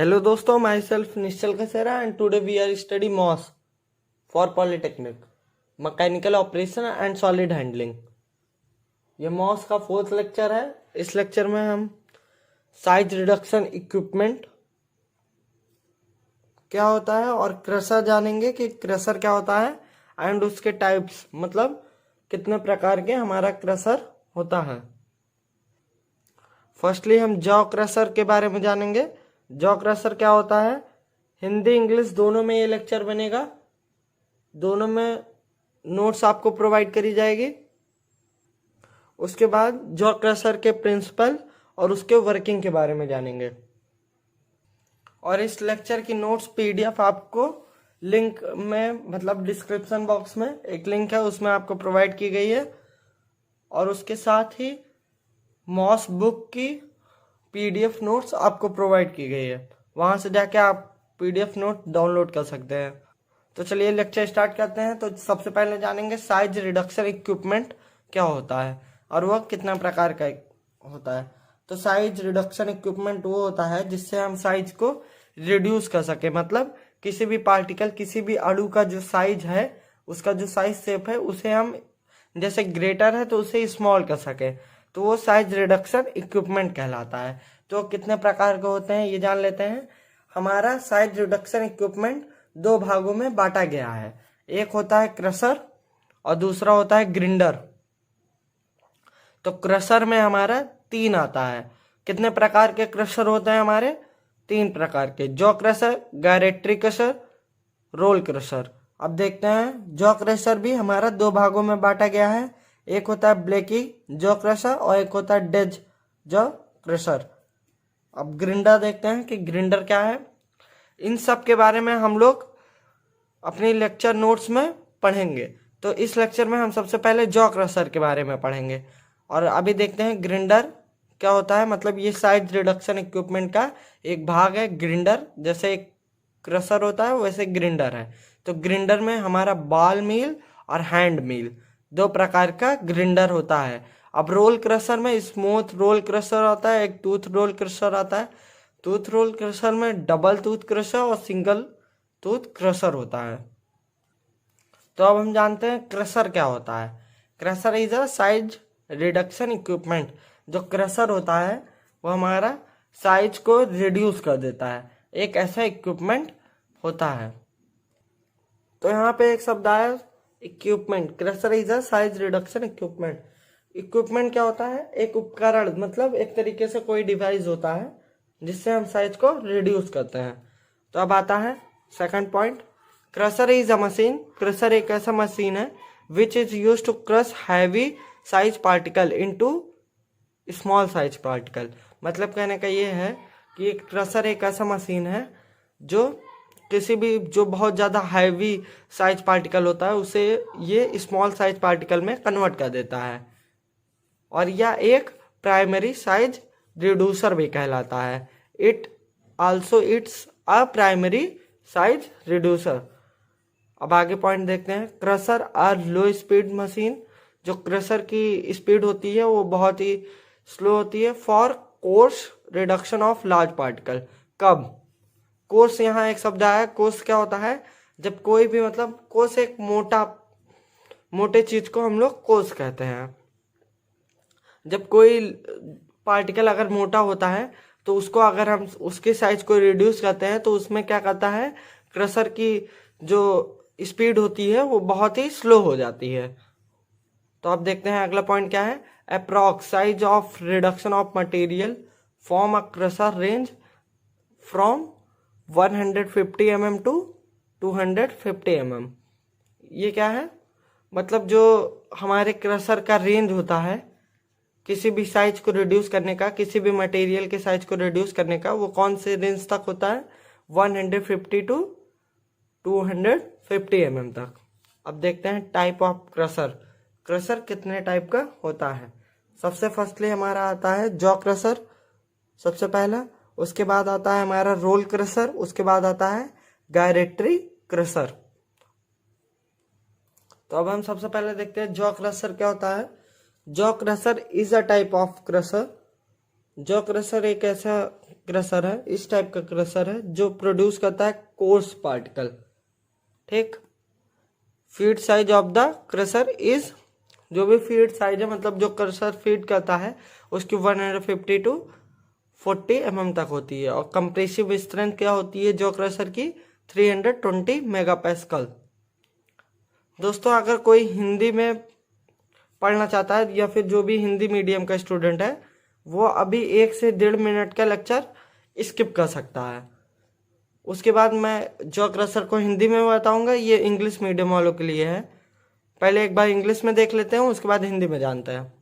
Hello दोस्तों, myself Nishchal Khasera and today we are study MOS for polytechnic mechanical operation and solid handling. ये MOS का 4th lecture है। इस lecture में हम साइज रिडक्शन इक्विपमेंट क्या होता है और क्रशर जानेंगे कि क्रशर क्या होता है एंड उसके टाइप्स, मतलब कितने प्रकार के हमारा क्रशर होता है। फर्स्टली हम जॉ क्रशर के बारे में जानेंगे। जॉ क्रशर क्या होता है, हिंदी इंग्लिश दोनों में ये लेक्चर बनेगा, दोनों में नोट्स आपको प्रोवाइड करी जाएगी। उसके बाद जॉ क्रशर के प्रिंसिपल और उसके वर्किंग के बारे में जानेंगे। और इस लेक्चर की नोट्स पीडीएफ आपको लिंक में, मतलब डिस्क्रिप्शन बॉक्स में एक लिंक है, उसमें आपको प्रोवाइड की गई है। और उसके साथ ही मॉस बुक की पीडीएफ नोट्स आपको प्रोवाइड की गई है, वहां से जाके आप पीडीएफ नोट डाउनलोड कर सकते हैं। तो चलिए लेक्चर स्टार्ट करते हैं। तो सबसे पहले जानेंगे साइज रिडक्शन इक्विपमेंट क्या होता है और वह कितना प्रकार का होता है। तो साइज रिडक्शन इक्विपमेंट वो होता है जिससे हम साइज को रिड्यूस कर सके, मतलब किसी भी पार्टिकल, किसी भी अणु का जो साइज है, उसका जो साइज शेप है, उसे हम जैसे ग्रेटर है तो उसे स्मॉल कर सके, तो वो साइज रिडक्शन इक्विपमेंट कहलाता है। तो कितने प्रकार के होते हैं ये जान लेते हैं। हमारा साइज रिडक्शन इक्विपमेंट 2 भागों में बांटा गया है। एक होता है क्रशर और दूसरा होता है ग्रिंडर। तो क्रशर में हमारा 3 आता है। कितने प्रकार के क्रशर होते हैं हमारे? 3 प्रकार के, jaw crusher, gyratory crusher, roll crusher. अब देखते हैं, जॉ क्रशर भी हमारा 2 भागों में बांटा गया है। एक होता है ब्लेकी जॉ क्रशर और एक होता है डेज जॉ क्रशर। अब ग्रिंडर देखते हैं कि ग्रिंडर क्या है। इन सब के बारे में हम लोग अपनी लेक्चर नोट्स में पढ़ेंगे। तो इस लेक्चर में हम सबसे पहले जॉ क्रशर के बारे में पढ़ेंगे। और अभी देखते हैं ग्रिंडर क्या होता है। मतलब ये साइज रिडक्शन इक्विपमेंट का एक भाग है ग्रिंडर। जैसे एक क्रशर होता है वैसे ग्रिंडर है। तो ग्रिंडर में हमारा बॉल मिल और हैंड मिल 2 प्रकार का ग्रिंडर होता है। अब रोल क्रशर में स्मूथ रोल क्रशर आता है, एक टूथ रोल क्रशर आता है। टूथ रोल क्रशर में डबल टूथ क्रशर और सिंगल टूथ क्रशर होता है। तो अब हम जानते हैं क्रशर क्या होता है। Crusher is a size reduction equipment. जो क्रशर होता है वो हमारा साइज को रिड्यूस कर देता है, एक ऐसा इक्विपमेंट होता है। तो यहाँ पे एक शब्द आया equipment. Crusher is a size reduction equipment. Equipment क्या होता है? एक उपकरण, मतलब एक तरीके से कोई डिवाइस होता है जिससे हम साइज को रिड्यूस करते हैं। तो अब आता है second point, crusher is a machine. Crusher एक ऐसा मशीन है which is use to crush heavy size particle into small size particle. मतलब कहने का ये है कि एक क्रशर एक ऐसा मशीन है जो किसी भी, जो बहुत ज़्यादा हैवी साइज पार्टिकल होता है उसे ये स्मॉल साइज पार्टिकल में कन्वर्ट कर देता है। और यह एक प्राइमरी साइज रिड्यूसर भी कहलाता है। It also it's a primary size reducer. अब आगे पॉइंट देखते हैं, crusher are low speed machine. जो क्रशर की स्पीड होती है वो बहुत ही स्लो होती है। For coarse reduction of large particle. कब? कोर्स, यहाँ एक शब्द आया। कोर्स क्या होता है? जब कोई भी, मतलब कोर्स एक मोटे चीज को हम लोग कोर्स कहते हैं। जब कोई पार्टिकल अगर मोटा होता है तो उसको अगर हम उसके साइज को रिड्यूस करते हैं तो उसमें क्या करता है, क्रशर की जो स्पीड होती है वो बहुत ही स्लो हो जाती है। तो अब देखते हैं अगला पॉइंट क्या है। Approx size of reduction of material from a crusher range from 150 mm to 250 mm। ये क्या है? मतलब जो हमारे क्रशर का रेंज होता है किसी भी साइज को रिड्यूस करने का, किसी भी मटेरियल के साइज को रिड्यूस करने का, वो कौन से रेंज तक होता है? 150 टू 250 mm तक। अब देखते हैं टाइप ऑफ क्रशर। क्रशर कितने टाइप का होता है। सबसे फर्स्टली हमारा आता है जॉ क्रशर सबसे पहला। उसके बाद आता है हमारा रोल क्रशर। उसके बाद आता है गायरेटरी क्रशर। तो अब हम सबसे पहले देखते हैं जॉ क्रशर क्या होता है। Jaw crusher is a type of crusher jaw crusher एक ऐसा क्रशर है, इस टाइप का क्रशर है जो प्रोड्यूस करता है कोर्स पार्टिकल। ठीक, feed size of the crusher is, जो भी फीड साइज है मतलब जो क्रशर फीड करता है उसकी 150 to 40 mm तक होती है। और कंप्रेसिव स्ट्रेंथ क्या होती है जॉ क्रशर की, 320 मेगापास्कल। दोस्तों अगर कोई हिंदी में पढ़ना चाहता है या फिर जो भी हिंदी मीडियम का स्टूडेंट है वो अभी 1 से 1.5 मिनट का लेक्चर स्किप कर सकता है। उसके बाद मैं जॉ क्रशर को हिंदी में बताऊंगा, ये इंग्लिश मीडियम वालों के लिए है। पहले एक बार इंग्लिश में देख लेते हैं, उसके बाद हिंदी में जानते हैं।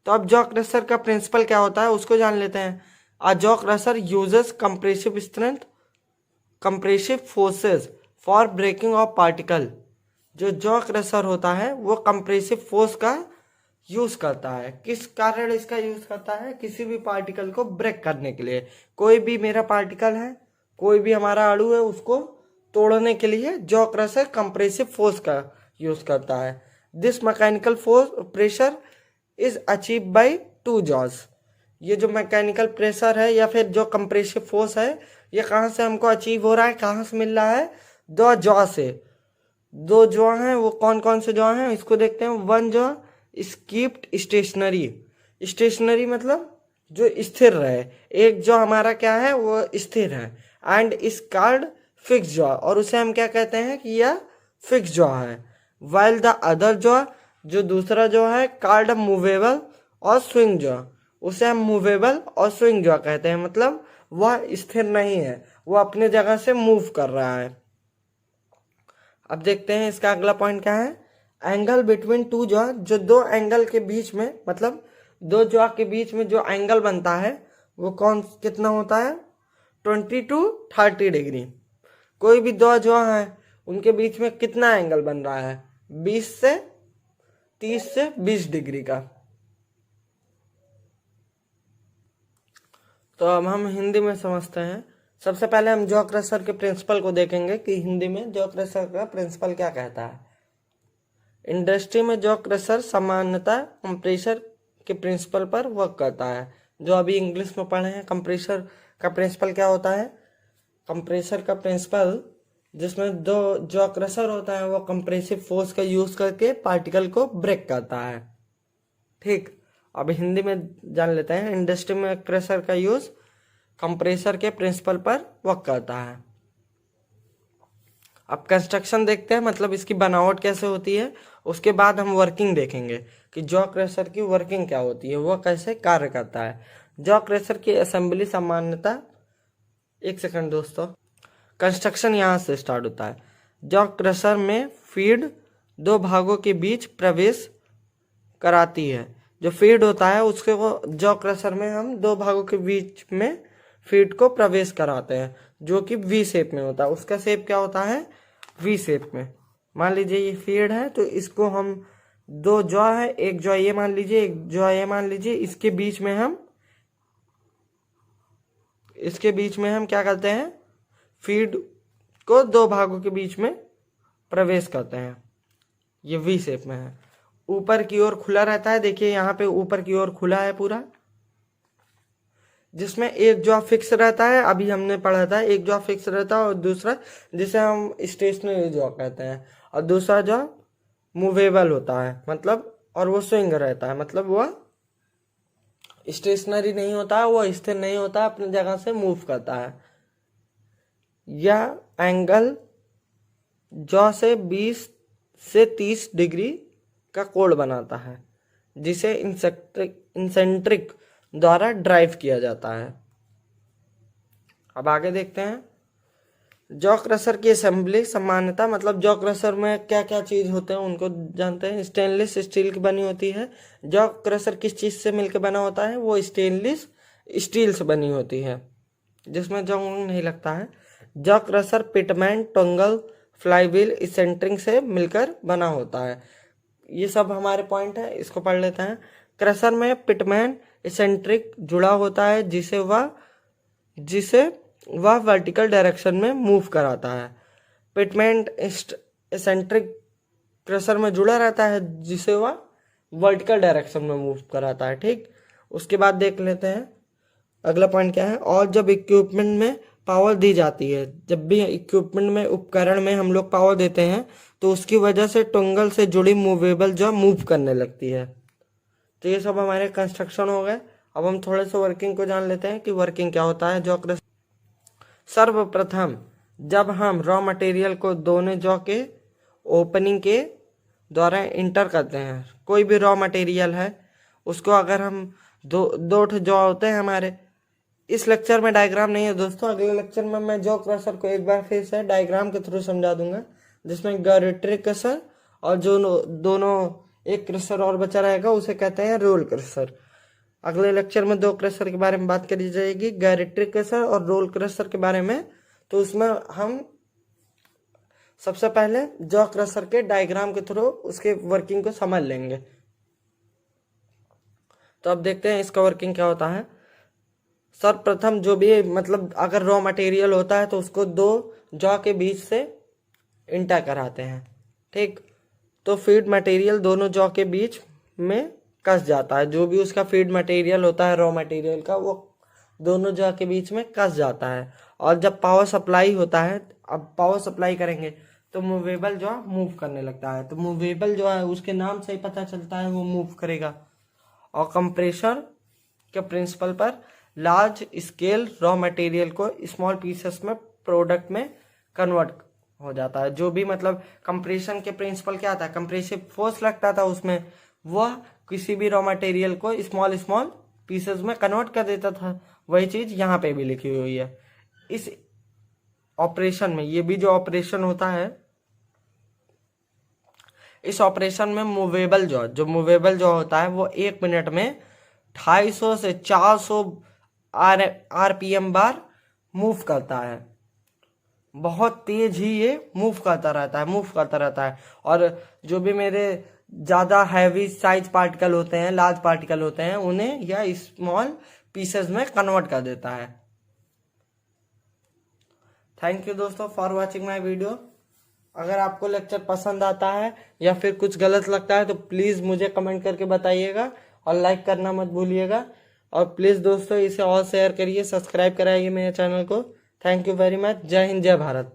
तो अब जॉ क्रशर का प्रिंसिपल क्या होता है उसको जान लेते हैं। A jaw crusher uses compressive strength, compressive forces for breaking of particle. जो जॉ क्रशर होता है वो कंप्रेसिव फोर्स का यूज करता है। किस कारण इसका यूज करता है, किसी भी पार्टिकल को ब्रेक करने के लिए। कोई भी मेरा पार्टिकल है, कोई भी हमारा अणु है, उसको तोड़ने के लिए जॉ क्रशर कंप्रेसिव फोर्स का यूज करता है। This mechanical force pressure is achieve by 2 jaws. ये जो मैकेनिकल प्रेशर है या फिर जो कंप्रेसिव फोर्स है ये कहाँ से हमको अचीव हो रहा है, कहाँ से मिल रहा है, 2 जॉ से। 2 जॉ हैं, वो कौन कौन से जॉ हैं इसको देखते हैं। 1 jaw is kept stationary, stationary मतलब जो स्थिर रहे। एक जॉ हमारा क्या है वो स्थिर है। And is called fix jaw, और उसे हम क्या कहते हैं कि यह फिक्स जॉ है। वाइल द अदर जॉ, जो दूसरा जॉ है, कॉल्ड मूवेबल और स्विंग जॉ, उसे हम मूवेबल और स्विंग जॉ कहते हैं। मतलब वह स्थिर नहीं है, वो अपने जगह से मूव कर रहा है। अब देखते हैं इसका अगला पॉइंट क्या है। एंगल बिटवीन 2 जॉ, जो 2 एंगल के बीच में, मतलब 2 जॉ के बीच में जो एंगल बनता है वो कितना होता है, 20 to 30 डिग्री। कोई भी 2 जॉ है उनके बीच में कितना एंगल बन रहा है, 30 से 20 डिग्री का। तो अब हम हिंदी में समझते हैं। सबसे पहले हम जॉ क्रशर के प्रिंसिपल को देखेंगे कि हिंदी में जॉ क्रशर का प्रिंसिपल क्या कहता है। इंडस्ट्री में जॉ क्रशर सामान्यतः कंप्रेसर के प्रिंसिपल पर वर्क करता है। जो अभी इंग्लिश में पढ़े हैं, कंप्रेसर का प्रिंसिपल क्या होता है। कंप्रेसर का प्रिंसिपल जिसमें 2 जॉ क्रशर होता है वो कंप्रेसिव फोर्स का यूज करके पार्टिकल को ब्रेक करता है। ठीक, अब हिंदी में जान लेते हैं। इंडस्ट्री में क्रशर का यूज कंप्रेसर के प्रिंसिपल पर वर्क करता है। अब कंस्ट्रक्शन देखते हैं, मतलब इसकी बनावट कैसे होती है। उसके बाद हम वर्किंग देखेंगे कि जॉ क्रशर की वर्किंग क्या होती है, वह कैसे कार्य करता है। जॉ क्रशर की असेंबली सामान्यतः, एक सेकंड दोस्तों, कंस्ट्रक्शन यहाँ से स्टार्ट होता है। जॉ क्रशर में फीड 2 भागों के बीच प्रवेश कराती है। जो फीड होता है उसके वो जॉ क्रशर में हम 2 भागों के बीच में फीड को प्रवेश कराते हैं, जो कि वी शेप में होता है। उसका शेप क्या होता है, वी शेप में। मान लीजिए ये फीड है तो इसको हम 2 जॉ है, एक जॉ ये मान लीजिए, एक जॉ ये मान लीजिए, इसके बीच में हम क्या करते हैं, फीड को 2 भागों के बीच में प्रवेश करते हैं। ये वी शेप में है, ऊपर की ओर खुला रहता है। देखिए यहाँ पे ऊपर की ओर खुला है पूरा, जिसमें एक जॉ फिक्स रहता है। अभी हमने पढ़ा था एक जॉ फिक्स रहता है और दूसरा जिसे हम स्टेशनरी जॉ कहते हैं, और दूसरा जॉ मूवेबल होता है, मतलब, और वो स्विंग रहता है, मतलब वह स्टेशनरी नहीं होता है, वो स्थिर नहीं होता है, अपनी जगह से मूव करता है। यह एंगल जॉ से 20 से 30 डिग्री का कोण बनाता है, जिसे इंसेंट्रिक द्वारा ड्राइव किया जाता है। अब आगे देखते हैं जॉ क्रशर की असेंबली सामान्यतः, मतलब जॉ क्रशर में क्या क्या चीज होते हैं उनको जानते हैं। स्टेनलेस स्टील की बनी होती है। जॉ क्रशर किस चीज से मिलकर बना होता है, वो स्टेनलेस स्टील से बनी होती है, जिसमें जंग नहीं लगता है। Jaw crusher pitman, toggle, flywheel, eccentric से मिलकर बना होता है। ये सब हमारे पॉइंट है, इसको पढ़ लेते हैं। क्रशर में पिटमैन इसेंट्रिक जुड़ा होता है, जिसे वह वर्टिकल डायरेक्शन में मूव कराता है। पिटमैन इसेंट्रिक क्रशर में जुड़ा रहता है, जिसे वह वर्टिकल डायरेक्शन में मूव कराता है। ठीक, उसके बाद देख लेते हैं अगला पॉइंट क्या है, और जब इक्विपमेंट में पावर दी जाती है, जब भी इक्विपमेंट में उपकरण में हम लोग पावर देते हैं तो उसकी वजह से टोंगल से जुड़ी मूवेबल जॉ मूव करने लगती है। तो ये सब हमारे कंस्ट्रक्शन हो गए। अब हम थोड़े से वर्किंग को जान लेते हैं कि वर्किंग क्या होता है जॉ क्रशर। सर्वप्रथम जब हम रॉ मटेरियल को दोनों जॉ के ओपनिंग के द्वारा इंटर करते हैं, कोई भी रॉ मटेरियल है उसको, अगर हम दो जॉ होते हैं हमारे। इस लेक्चर में डायग्राम नहीं है दोस्तों, अगले लेक्चर में मैं जॉ क्रशर को एक बार फिर से डायग्राम के थ्रू समझा दूंगा, जिसमें गायरेट्रिक क्रशर और जो दोनों एक क्रशर और बचा रहेगा उसे कहते हैं रोल क्रशर। अगले लेक्चर में दो क्रशर के बारे में बात करी जाएगी, गायरेट्रिक क्रशर और रोल क्रशर के बारे में। तो उसमें हम सबसे पहले जॉ क्रशर के डायग्राम के थ्रू उसके वर्किंग को समझ लेंगे। तो अब देखते हैं इसका वर्किंग क्या होता है। सर्वप्रथम जो भी मतलब अगर रॉ मटेरियल होता है तो उसको दो जॉ के बीच से इंटर कराते हैं, ठीक। तो फीड मटेरियल दोनों जॉ के बीच में कस जाता है, जो भी उसका फीड मटेरियल होता है रॉ मटेरियल का वो दोनों जॉ के बीच में कस जाता है। और जब पावर सप्लाई होता है, अब पावर सप्लाई करेंगे तो मूवेबल जॉ मूव करने लगता है। तो मूवेबल जो है उसके नाम से ही पता चलता है वो मूव करेगा। और कंप्रेशर के प्रिंसिपल पर लार्ज स्केल रॉ मटेरियल को स्मॉल पीसेस में प्रोडक्ट में कन्वर्ट हो जाता है। जो भी मतलब कंप्रेशन के प्रिंसिपल क्या था, कंप्रेसिव फोर्स लगता था उसमें, वह किसी भी रॉ मटेरियल को स्मॉल स्मॉल पीसेस में कन्वर्ट कर देता था। वही चीज यहाँ पे भी लिखी हुई है। इस ऑपरेशन में, ये भी जो ऑपरेशन होता है, इस ऑपरेशन में मूवेबल जॉ होता है वो 1 मिनट में 250 से 400 आरपीएम बार मूव करता है। बहुत तेज ही ये मूव करता रहता है। और जो भी मेरे ज़्यादा हैवी साइज पार्टिकल होते हैं, लार्ज पार्टिकल होते हैं, उन्हें यह स्मॉल पीसेस में कन्वर्ट कर देता है। थैंक यू दोस्तों फॉर वॉचिंग माई वीडियो। अगर आपको लेक्चर पसंद आता है या फिर कुछ गलत लगता है तो प्लीज़ मुझे कमेंट करके बताइएगा और लाइक करना मत भूलिएगा। और प्लीज़ दोस्तों इसे और शेयर करिए, सब्सक्राइब कराइए मेरे चैनल को। Thank you very much. जय हिंद, जय भारत।